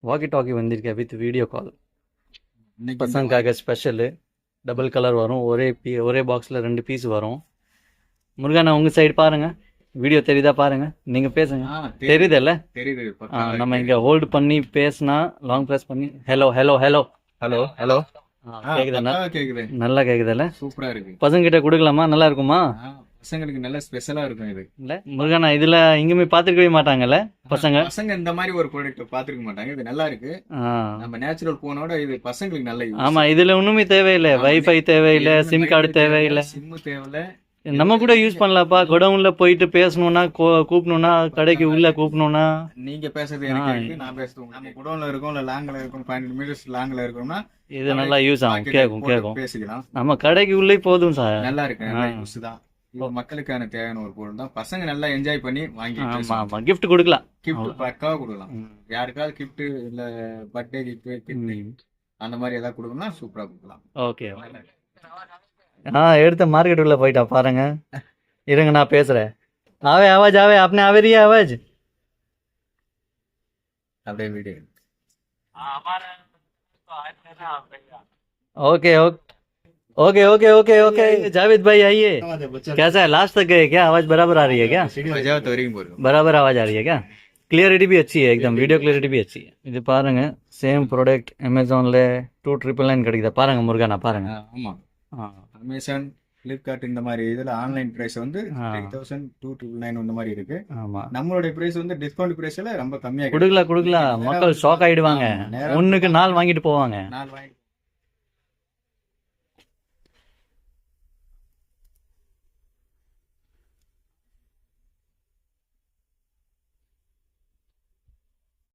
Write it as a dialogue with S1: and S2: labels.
S1: Walkie talkie வந்திருக்கேன் with video call.
S2: இன்னைக்கு
S1: பசங்களுக்காக ஸ்பெஷலு. டபுள் கலர் வரும், ஒரே பாக்ஸில் 2 பீஸ் வரும். முருகண்ணா உங்கள் சைடு பாருங்கள், வீடியோ தெரியுதா பாருங்கள், நீங்கள் பேசுங்க. தெரியுதுல்ல?
S2: தெரியுது.
S1: நம்ம இங்கே ஹோல்டு பண்ணி பேசினா லாங் ப்ரெஸ் பண்ணி hello hello hello
S2: hello hello
S1: கேக்குதுண்ணா?
S2: கேக்குது,
S1: நல்லா கேக்குதுல்ல?
S2: சூப்பரா இருக்கு.
S1: பசங்க கிட்ட கொடுக்கலாமா? நல்லா இருக்குமா?
S2: பசங்களுக்கு நல்ல ஸ்பெஷலா இருக்கும் இது.
S1: இல்ல முருகண்ணா இதுல எங்கேயுமே பார்த்துருக்கவே மாட்டாங்கல்ல பசங்க.
S2: பசங்க இந்த மாதிரி ஒரு ப்ராடக்ட் பாத்துருக்க மாட்டாங்க. இது நல்லா இருக்கு. நம்ம நேச்சுரல் போனோட இது பசங்களுக்கு நல்ல யூஸ்.
S1: ஆமா, இதுல ஒண்ணுமே தேவையில்லை, வைஃபை தேவையில்லை, சிம் கார்டு தேவையில்லை,
S2: சிம் தேவையில்ல.
S1: நம்ம கூட யூஸ் பண்ணலாம்ப்பா. குடவுன்ல போயிட்டு பேசணும்னா, கூப்பிடணும்னா, கடைக்கு உள்ள கூப்பிடணும்னா,
S2: நீங்க பேசுறது எனக்கு கேக்குது, நான் பேசுறது நம்ம குடவுன்ல இருக்கோம் இல்ல லாங்ல இருக்கோம், 500 மீட்டர்ஸ் லாங்ல இருக்கோம்னா
S1: இது நல்லா யூஸ் ஆகும். கேட்கும்
S2: பேசிக்கலாம்.
S1: நம்ம கடைக்கு உள்ளே போதும் சார்.
S2: நல்லா இருக்கு, நல்ல யூஸ் தான். மக்களுக்கான தேவையான ஒரு பொருள் தான். பசங்க நல்லா என்ஜாய் பண்ணி வாங்கி
S1: கிஃப்ட் கொடுக்கலாம்.
S2: கிஃப்ட் பக்காவா கொடுக்கலாம். யாருக்காவது கிஃப்ட் இல்ல பர்த்டே கிஃப்ட் அந்த மாதிரி ஏதாவது கொடுக்கணும்னா சூப்பரா கொடுக்கலாம்.
S1: ஓகே. எடுத்த மார்க்கெட் உள்ள போயிட்டா பாருங்க. இருங்க நான் பேசுறேன். ஆவே आवाज आवे, आपने आवे रही है आवाज?
S2: அப்படியே video.
S1: Okay okay okay okay okay okay Javed भाई आइए. कैसा है? लास्ट तक गए क्या? आवाज बराबर आ रही है क्या? बराबर आवाज आ रही है क्या? क्लियरिटी भी अच्छी है, एकदम वीडियो क्लियरिटी भी अच्छी है. இது பாருங்க, சேம் ப்ராடக்ட் அமேசான்ல 299 கிடைக்குதா பாருங்க முருகனா பாருங்க.
S2: ஆமா, அமேசான், பிளிப்கார்ட் இந்த மாதிரி இதுல ஆன்லைன் பிரைஸ் வந்து 3299 இந்த மாதிரி இருக்கு.
S1: ஆமா,
S2: நம்மளுடைய பிரைஸ் வந்து டிஸ்கவுண்ட் பிரைஸ்ல ரொம்ப கம்மியா
S1: கொடுக்கலாம். மக்கள் ஷாக் ஆயிடுவாங்க. ஒண்ணுக்கு 4 வாங்கிட்டு போவாங்க.
S2: 4 வாங்கி